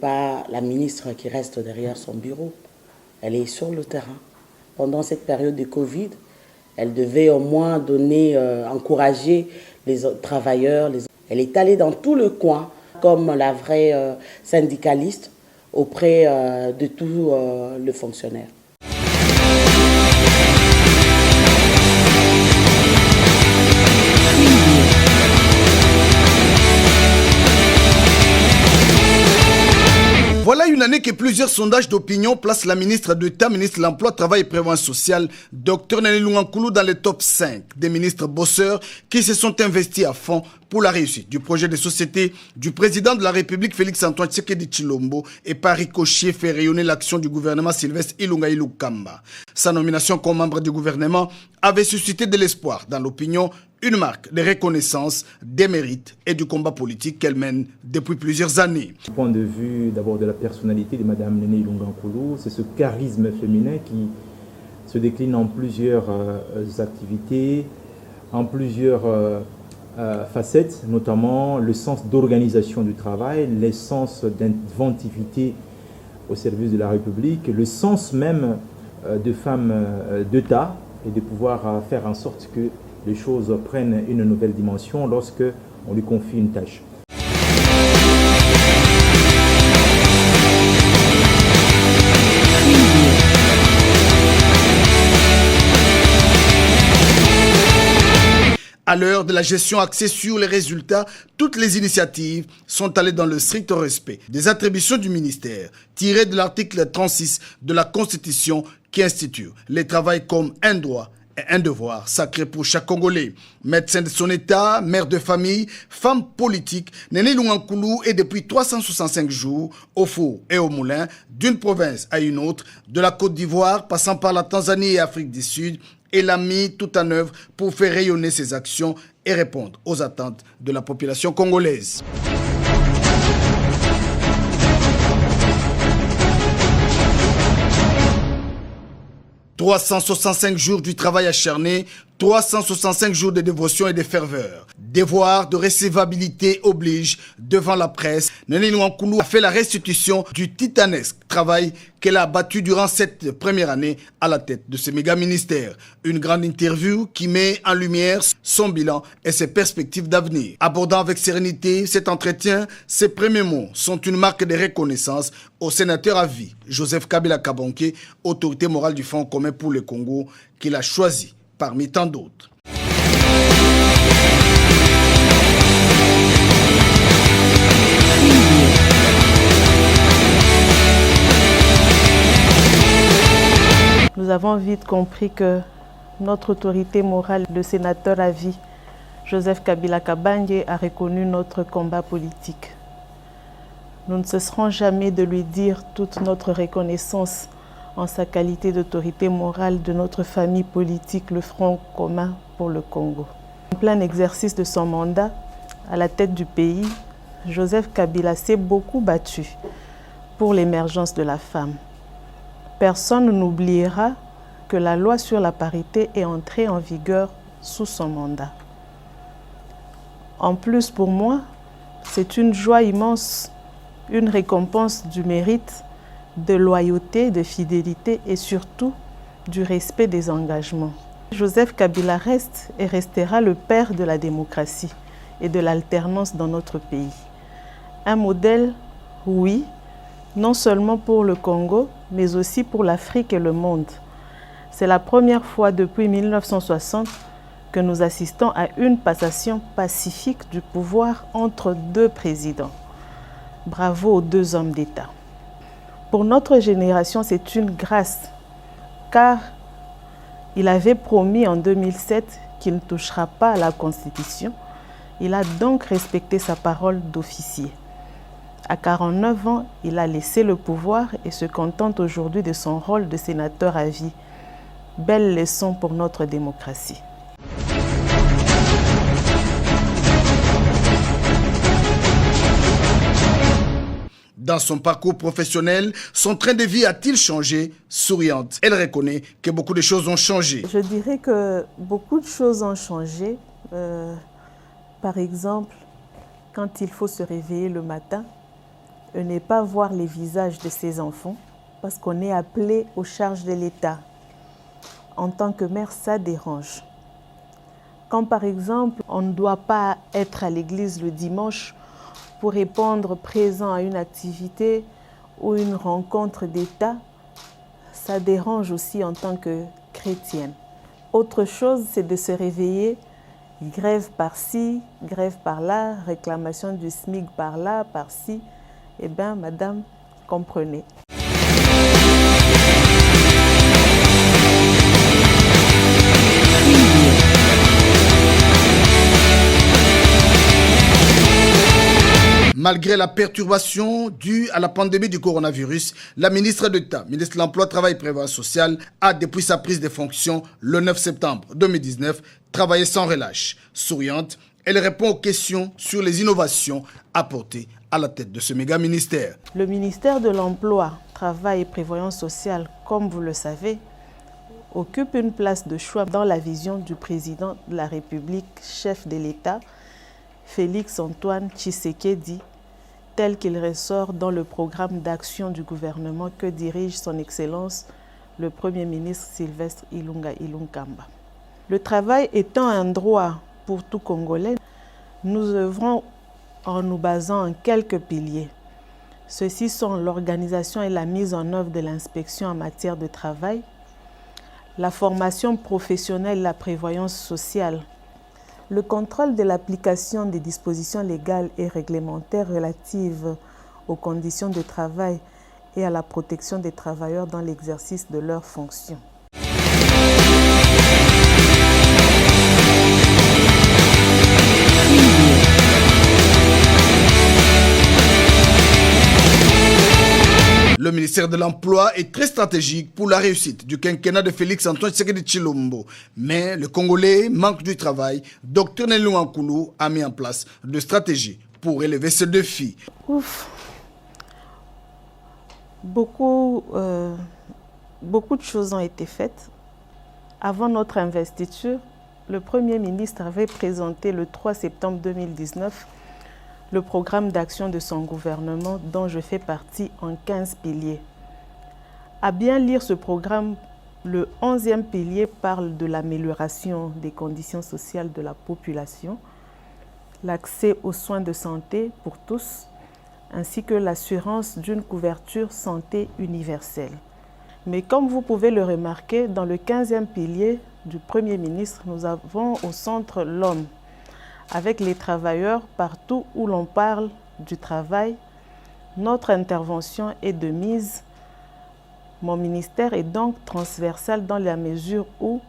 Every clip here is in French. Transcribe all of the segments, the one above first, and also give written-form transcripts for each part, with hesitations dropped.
pas la ministre qui reste derrière son bureau. Elle est sur le terrain. Pendant cette période de Covid, elle devait au moins encourager les travailleurs. Elle est allée dans tout le coin, comme la vraie syndicaliste, auprès de tous les fonctionnaires. Voilà une année que plusieurs sondages d'opinion placent la ministre d'État, ministre de l'Emploi, Travail et Prévoyance sociale, Dr Néné Lungankulu, dans les top 5 des ministres bosseurs qui se sont investis à fond pour la réussite du projet de société du président de la République, Félix-Antoine Tshisekedi Tshilombo, et par ricochet fait rayonner l'action du gouvernement Sylvestre Ilunga Ilukamba. Sa nomination comme membre du gouvernement avait suscité de l'espoir dans l'opinion, une marque de reconnaissance des mérites et du combat politique qu'elle mène depuis plusieurs années. Du point de vue d'abord de la personnalité de Mme Néné Lungankulu, c'est ce charisme féminin qui se décline en plusieurs activités, en plusieurs facettes, notamment le sens d'organisation du travail, le sens d'inventivité au service de la République, le sens même de femme d'État et de pouvoir faire en sorte que les choses prennent une nouvelle dimension lorsque on lui confie une tâche. À l'heure de la gestion axée sur les résultats, toutes les initiatives sont allées dans le strict respect des attributions du ministère, tirées de l'article 36 de la Constitution qui institue le travail comme un droit et un devoir sacré pour chaque Congolais. Médecin de son état, mère de famille, femme politique, Néné Lungankulu est depuis 365 jours au four et au moulin, d'une province à une autre, de la Côte d'Ivoire, passant par la Tanzanie et Afrique du Sud. Elle a mis tout en œuvre pour faire rayonner ses actions et répondre aux attentes de la population congolaise. 365 jours du travail acharné, 365 jours de dévotion et de ferveur. Devoir de recevabilité oblige devant la presse. Néné Lungankulu a fait la restitution du titanesque travail qu'elle a abattu durant cette première année à la tête de ce méga ministère. Une grande interview qui met en lumière son bilan et ses perspectives d'avenir. Abordant avec sérénité cet entretien, ses premiers mots sont une marque de reconnaissance au sénateur à vie, Joseph Kabila Kabange, autorité morale du Fonds commun pour le Congo, qu'il a choisi parmi tant d'autres. Nous avons vite compris que notre autorité morale, le sénateur à vie, Joseph Kabila Kabange, a reconnu notre combat politique. Nous ne cesserons jamais de lui dire toute notre reconnaissance en sa qualité d'autorité morale de notre famille politique, le Front commun pour le Congo. En plein exercice de son mandat, à la tête du pays, Joseph Kabila s'est beaucoup battu pour l'émergence de la femme. Personne n'oubliera que la loi sur la parité est entrée en vigueur sous son mandat. En plus, pour moi, c'est une joie immense, une récompense du mérite, de loyauté, de fidélité et surtout du respect des engagements. Joseph Kabila reste et restera le père de la démocratie et de l'alternance dans notre pays. Un modèle, oui, non seulement pour le Congo, mais aussi pour l'Afrique et le monde. C'est la première fois depuis 1960 que nous assistons à une passation pacifique du pouvoir entre deux présidents. Bravo aux deux hommes d'État. Pour notre génération, c'est une grâce, car il avait promis en 2007 qu'il ne touchera pas à la Constitution. Il a donc respecté sa parole d'officier. À 49 ans, il a laissé le pouvoir et se contente aujourd'hui de son rôle de sénateur à vie. Belle leçon pour notre démocratie. Dans son parcours professionnel, son train de vie a-t-il changé? Souriante, elle reconnaît que beaucoup de choses ont changé. Je dirais que beaucoup de choses ont changé. Par exemple, quand il faut se réveiller le matin, et ne pas voir les visages de ses enfants parce qu'on est appelé aux charges de l'État. En tant que mère, ça dérange. Quand par exemple, on ne doit pas être à l'église le dimanche pour répondre présent à une activité ou une rencontre d'État, ça dérange aussi en tant que chrétienne. Autre chose, c'est de se réveiller, grève par-ci, grève par-là, réclamation du SMIC par-là, par-ci. Eh bien, madame, comprenez. Malgré la perturbation due à la pandémie du coronavirus, la ministre d'État, ministre de l'Emploi, Travail et Prévoyance sociale, a depuis sa prise de fonction le 9 septembre 2019 travaillé sans relâche. Souriante, elle répond aux questions sur les innovations apportées à la tête de ce méga ministère. Le ministère de l'Emploi, Travail et Prévoyance sociale, comme vous le savez, occupe une place de choix dans la vision du président de la République, chef de l'État, Félix-Antoine Tshisekedi, tel qu'il ressort dans le programme d'action du gouvernement que dirige son Excellence le Premier ministre Sylvestre Ilunga Ilunkamba. Le travail étant un droit pour tout Congolais, nous œuvrons en nous basant en quelques piliers. Ceux-ci sont l'organisation et la mise en œuvre de l'inspection en matière de travail, la formation professionnelle et la prévoyance sociale, le contrôle de l'application des dispositions légales et réglementaires relatives aux conditions de travail et à la protection des travailleurs dans l'exercice de leurs fonctions. Le ministère de l'Emploi est très stratégique pour la réussite du quinquennat de Félix-Antoine Tshisekedi Tshilombo. Mais le Congolais manque du travail. Dr Nelly Nkoulou a mis en place des stratégies pour relever ce défi. Beaucoup de choses ont été faites. Avant notre investiture, le Premier ministre avait présenté le 3 septembre 2019 le programme d'action de son gouvernement dont je fais partie en 15 piliers. À bien lire ce programme, le 11e pilier parle de l'amélioration des conditions sociales de la population, l'accès aux soins de santé pour tous, ainsi que l'assurance d'une couverture santé universelle. Mais comme vous pouvez le remarquer, dans le 15e pilier du Premier ministre, nous avons au centre l'homme, avec les travailleurs partout où l'on parle du travail. Notre intervention est de mise. Mon ministère est donc transversal dans la mesure où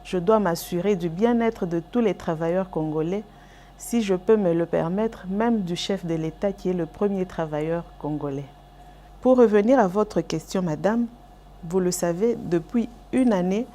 je dois m'assurer du bien-être de tous les travailleurs congolais, si je peux me le permettre, même du chef de l'État qui est le premier travailleur congolais. Pour revenir à votre question, madame, vous le savez, depuis une année,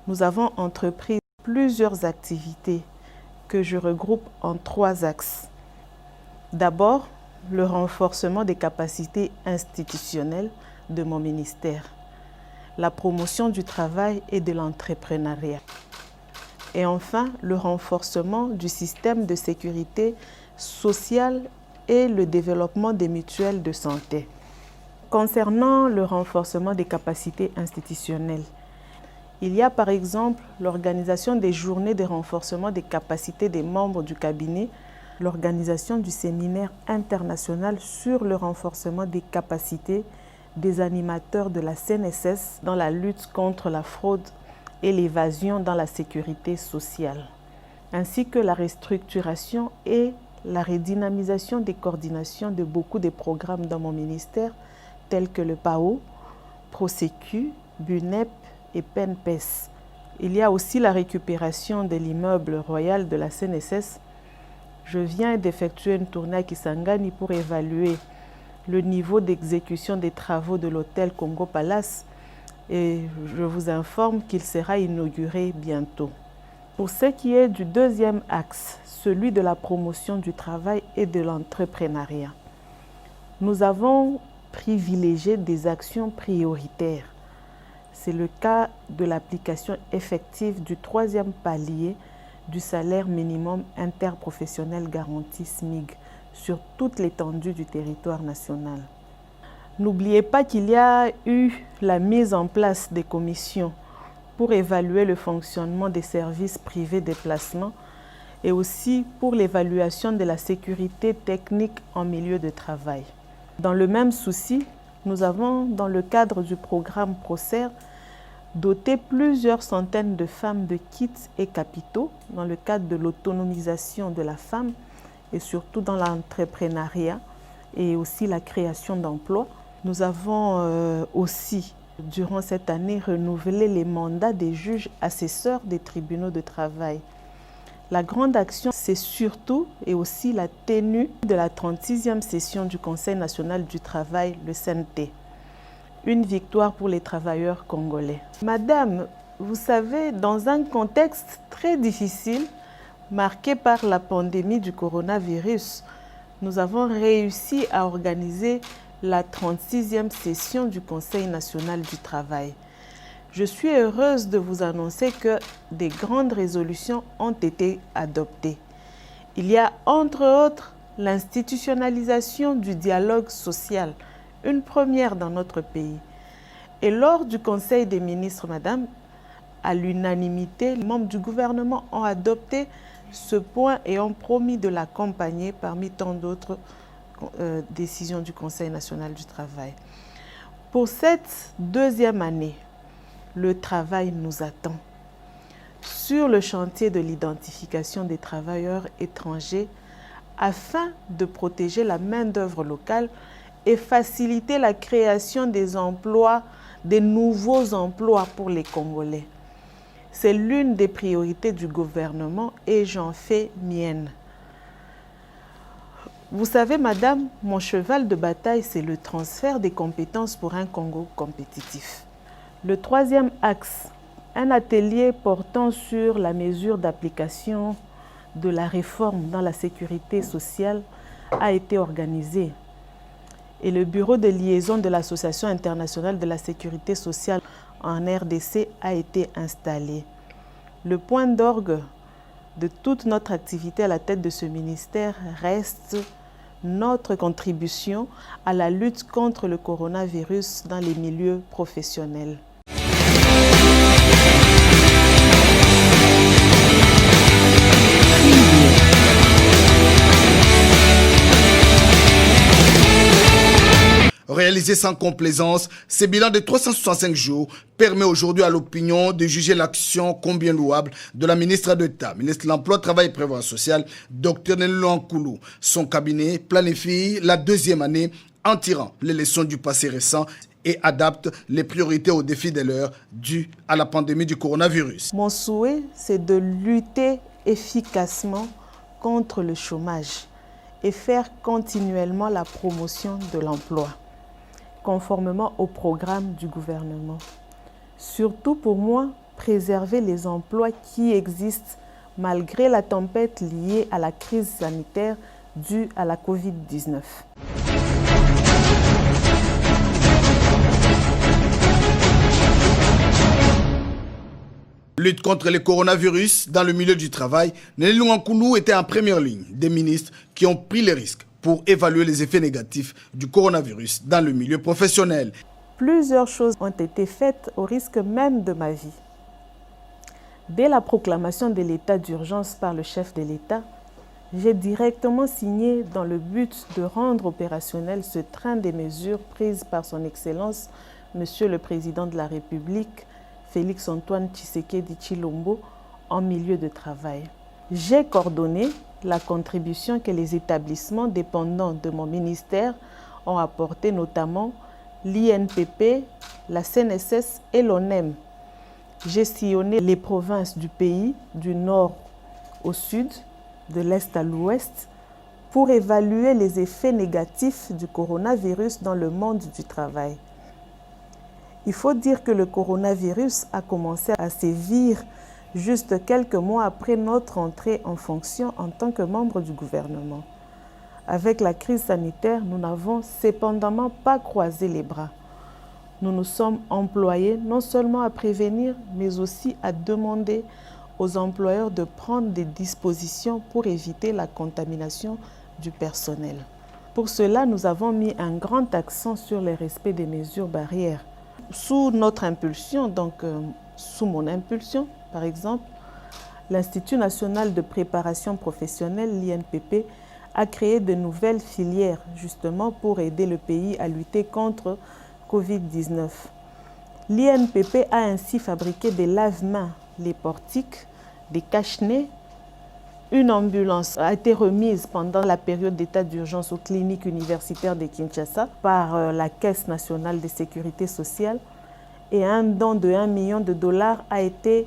nous avons entrepris plusieurs activités que je regroupe en 3 axes. D'abord, le renforcement des capacités institutionnelles de mon ministère, la promotion du travail et de l'entrepreneuriat. Et enfin, le renforcement du système de sécurité sociale et le développement des mutuelles de santé. Concernant le renforcement des capacités institutionnelles, il y a par exemple l'organisation des journées de renforcement des capacités des membres du cabinet, l'organisation du séminaire international sur le renforcement des capacités des animateurs de la CNSS dans la lutte contre la fraude et l'évasion dans la sécurité sociale, ainsi que la restructuration et la redynamisation des coordinations de beaucoup de programmes dans mon ministère, tels que le PAO, Prosecu, BUNEP, et PENPES. Il y a aussi la récupération de l'immeuble royal de la CNSS. Je viens d'effectuer une tournée à Kisangani pour évaluer le niveau d'exécution des travaux de l'hôtel Congo Palace et je vous informe qu'il sera inauguré bientôt. Pour ce qui est du 2e axe, celui de la promotion du travail et de l'entrepreneuriat, nous avons privilégié des actions prioritaires. C'est le cas de l'application effective du 3e palier du salaire minimum interprofessionnel garanti SMIG sur toute l'étendue du territoire national. N'oubliez pas qu'il y a eu la mise en place des commissions pour évaluer le fonctionnement des services privés des placements et aussi pour l'évaluation de la sécurité technique en milieu de travail. Dans le même souci, nous avons, dans le cadre du programme PROCER, doté plusieurs centaines de femmes de kits et capitaux dans le cadre de l'autonomisation de la femme et surtout dans l'entrepreneuriat et aussi la création d'emplois. Nous avons aussi, durant cette année, renouvelé les mandats des juges assesseurs des tribunaux de travail. La grande action, c'est surtout et aussi la tenue de la 36e session du Conseil national du travail, le CNT. Une victoire pour les travailleurs congolais. Madame, vous savez, dans un contexte très difficile, marqué par la pandémie du coronavirus, nous avons réussi à organiser la 36e session du Conseil national du travail. Je suis heureuse de vous annoncer que des grandes résolutions ont été adoptées. Il y a entre autres l'institutionnalisation du dialogue social, une première dans notre pays. Et lors du Conseil des ministres, madame, à l'unanimité, les membres du gouvernement ont adopté ce point et ont promis de l'accompagner parmi tant d'autres décisions du Conseil national du travail. Pour cette deuxième année, le travail nous attend. Sur le chantier de l'identification des travailleurs étrangers, afin de protéger la main-d'œuvre locale et faciliter la création des emplois, des nouveaux emplois pour les Congolais. C'est l'une des priorités du gouvernement et j'en fais mienne. Vous savez, madame, mon cheval de bataille, c'est le transfert des compétences pour un Congo compétitif. Le troisième axe, un atelier portant sur la mesure d'application de la réforme dans la sécurité sociale a été organisé. Et le bureau de liaison de l'Association internationale de la sécurité sociale en RDC a été installé. Le point d'orgue de toute notre activité à la tête de ce ministère reste notre contribution à la lutte contre le coronavirus dans les milieux professionnels. Réalisé sans complaisance, ce bilan de 365 jours permet aujourd'hui à l'opinion de juger l'action combien louable de la ministre d'État, ministre de l'Emploi, Travail et Prévoyance sociale, Dr Nelly Nkoulou. Son cabinet planifie la deuxième année en tirant les leçons du passé récent et adapte les priorités aux défis de l'heure dus à la pandémie du coronavirus. Mon souhait, c'est de lutter efficacement contre le chômage et faire continuellement la promotion de l'emploi, conformément au programme du gouvernement. Surtout pour moi, préserver les emplois qui existent malgré la tempête liée à la crise sanitaire due à la Covid-19. Lutte contre le coronavirus dans le milieu du travail, Nelly Nkoulou était en première ligne des ministres qui ont pris les risques pour évaluer les effets négatifs du coronavirus dans le milieu professionnel. Plusieurs choses ont été faites au risque même de ma vie. Dès la proclamation de l'état d'urgence par le chef de l'État, j'ai directement signé dans le but de rendre opérationnel ce train des mesures prises par son Excellence, Monsieur le Président de la République, Félix-Antoine Tshisekedi Tshilombo, en milieu de travail. J'ai coordonné la contribution que les établissements dépendants de mon ministère ont apporté, notamment l'INPP, la CNSS et l'ONEM. J'ai sillonné les provinces du pays, du nord au sud, de l'est à l'ouest, pour évaluer les effets négatifs du coronavirus dans le monde du travail. Il faut dire que le coronavirus a commencé à sévir juste quelques mois après notre entrée en fonction en tant que membre du gouvernement. Avec la crise sanitaire, nous n'avons cependant pas croisé les bras. Nous nous sommes employés non seulement à prévenir, mais aussi à demander aux employeurs de prendre des dispositions pour éviter la contamination du personnel. Pour cela, nous avons mis un grand accent sur le respect des mesures barrières. Sous notre impulsion, donc sous mon impulsion, par exemple, l'Institut national de préparation professionnelle, l'INPP, a créé de nouvelles filières justement pour aider le pays à lutter contre Covid-19. L'INPP a ainsi fabriqué des lave-mains, les portiques, des cache-nez. Une ambulance a été remise pendant la période d'état d'urgence aux cliniques universitaires de Kinshasa par la Caisse nationale de sécurité sociale et un don de 1 million de dollars a été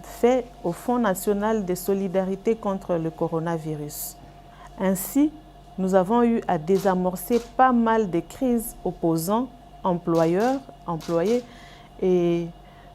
fait au Fonds national de solidarité contre le coronavirus. Ainsi, nous avons eu à désamorcer pas mal de crises opposant employeurs, employés et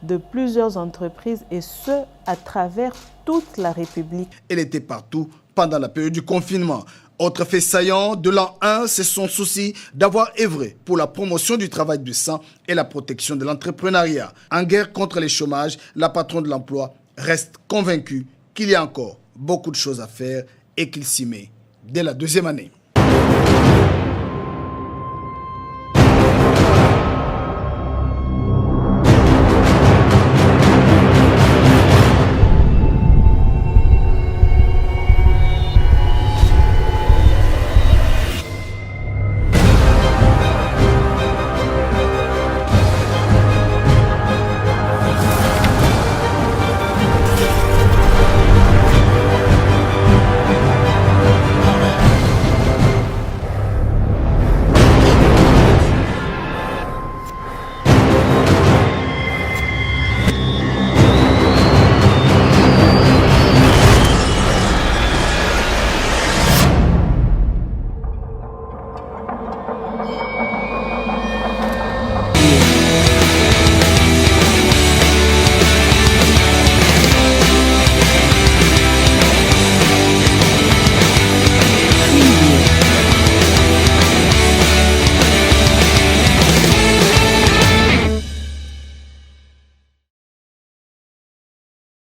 de plusieurs entreprises, et ce, à travers toute la République. Elle était partout pendant la période du confinement. Autre fait saillant de l'an 1, c'est son souci d'avoir œuvré pour la promotion du travail décent et la protection de l'entrepreneuriat. En guerre contre le chômage, la patronne de l'emploi reste convaincue qu'il y a encore beaucoup de choses à faire et qu'il s'y met dès la 2e année.